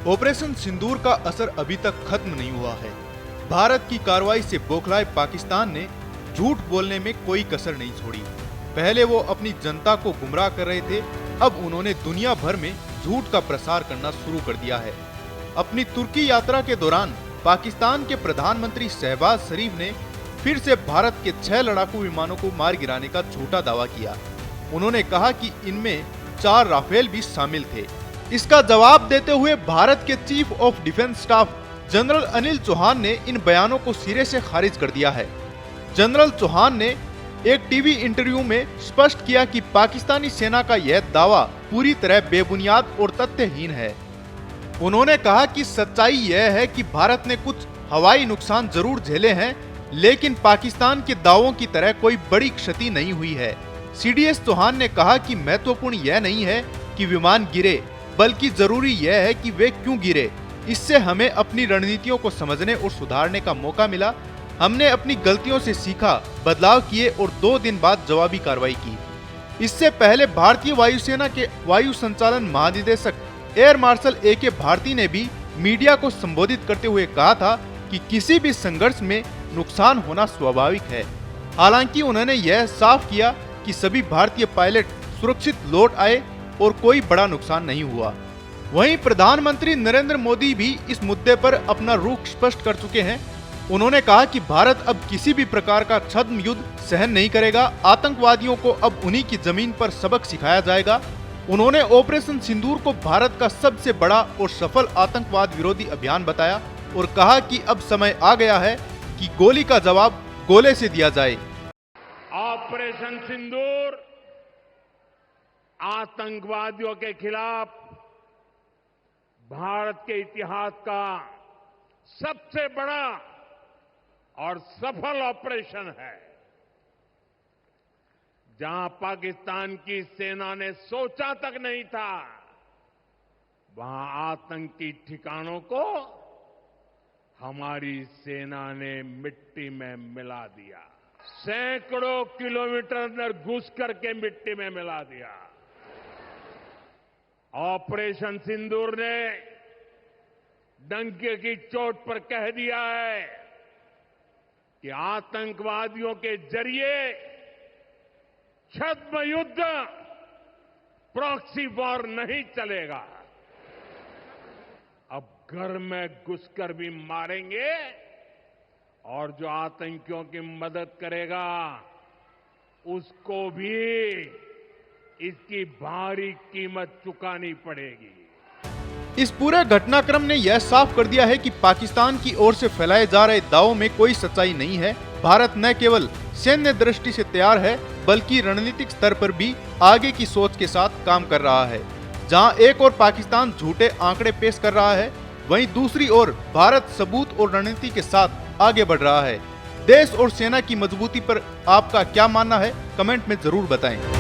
Operation सिंदूर का असर अभी तक खत्म नहीं हुआ है। भारत की कार्रवाई से बौखलाए पाकिस्तान ने झूठ बोलने में कोई कसर नहीं छोड़ी। पहले वो अपनी जनता को गुमराह कर रहे थे, अब उन्होंने दुनिया भर में झूठ का प्रसार करना शुरू कर दिया है। अपनी तुर्की यात्रा के दौरान पाकिस्तान के प्रधानमंत्री शहबाज शरीफ ने फिर से भारत के 6 लड़ाकू विमानों को मार गिराने का झूठा दावा किया। उन्होंने कहा कि इनमें 4 राफेल भी शामिल थे। इसका जवाब देते हुए भारत के chief of defence staff general Anil Chauhan ने इन बयानों को सिरे से खारिज कर दिया है। जनरल चौहान ने एक टीवी इंटरव्यू में स्पष्ट किया कि पाकिस्तानी सेना का यह दावा पूरी तरह बेबुनियाद और तथ्यहीन है। उन्होंने कहा कि सच्चाई यह है कि भारत ने कुछ हवाई नुकसान जरूर झेले हैं, लेकिन पाकिस्तान के दावों की तरह कोई बड़ी क्षति नहीं हुई है। सीडीएस चौहान ने कहा कि महत्वपूर्ण यह नहीं है कि विमान गिरे, बल्कि जरूरी यह है कि वे क्यों गिरे। इससे हमें अपनी रणनीतियों को समझने और सुधारने का मौका मिला। हमने अपनी गलतियों से सीखा, बदलाव किए और 2 दिन बाद जवाबी कार्रवाई की। इससे पहले भारतीय वायुसेना के वायु संचालन महानिदेशक एयर मार्शल AK भारती ने भी मीडिया को संबोधित करते हुए कहा था कि किसी भी संघर्ष में नुकसान होना स्वाभाविक है। हालांकि उन्होंने यह साफ किया कि सभी भारतीय पायलट सुरक्षित लौट आए और कोई बड़ा नुकसान नहीं हुआ। वहीं प्रधानमंत्री नरेंद्र मोदी भी इस मुद्दे पर अपना रुख स्पष्ट कर चुके हैं। उन्होंने कहा कि भारत अब किसी भी प्रकार का छद्म युद्ध सहन नहीं करेगा। आतंकवादियों को अब उन्हीं की जमीन पर सबक सिखाया जाएगा। उन्होंने ऑपरेशन सिंदूर को भारत का सबसे बड़ा और सफल आतंकवाद विरोधी अभियान बताया और कहा कि अब समय आ गया है कि गोली का जवाब गोले से दिया जाए। ऑपरेशन सिंदूर आतंकवादियों के खिलाफ भारत के इतिहास का सबसे बड़ा और सफल ऑपरेशन है। जहां पाकिस्तान की सेना ने सोचा तक नहीं था, वहां आतंकी ठिकानों को हमारी सेना ने मिट्टी में मिला दिया। सैकड़ों किलोमीटर अंदर घुस करके मिट्टी में मिला दिया। ऑपरेशन सिंदूर ने डंके की चोट पर कह दिया है कि आतंकवादियों के जरिए छद्म युद्ध, प्रॉक्सी वॉर नहीं चलेगा। अब घर में घुसकर भी मारेंगे और जो आतंकियों की मदद करेगा उसको भी इसकी भारी कीमत चुकानी पड़ेगी। इस पूरे घटनाक्रम ने यह साफ कर दिया है कि पाकिस्तान की ओर से फैलाए जा रहे दावों में कोई सच्चाई नहीं है। भारत न केवल सैन्य दृष्टि से तैयार है, बल्कि रणनीतिक स्तर पर भी आगे की सोच के साथ काम कर रहा है। जहां एक और पाकिस्तान झूठे आंकड़े पेश कर रहा है, वहीं दूसरी ओर भारत सबूत और रणनीति के साथ आगे बढ़ रहा है। देश और सेना की मजबूती पर आपका क्या मानना है, कमेंट में जरूर बताएं।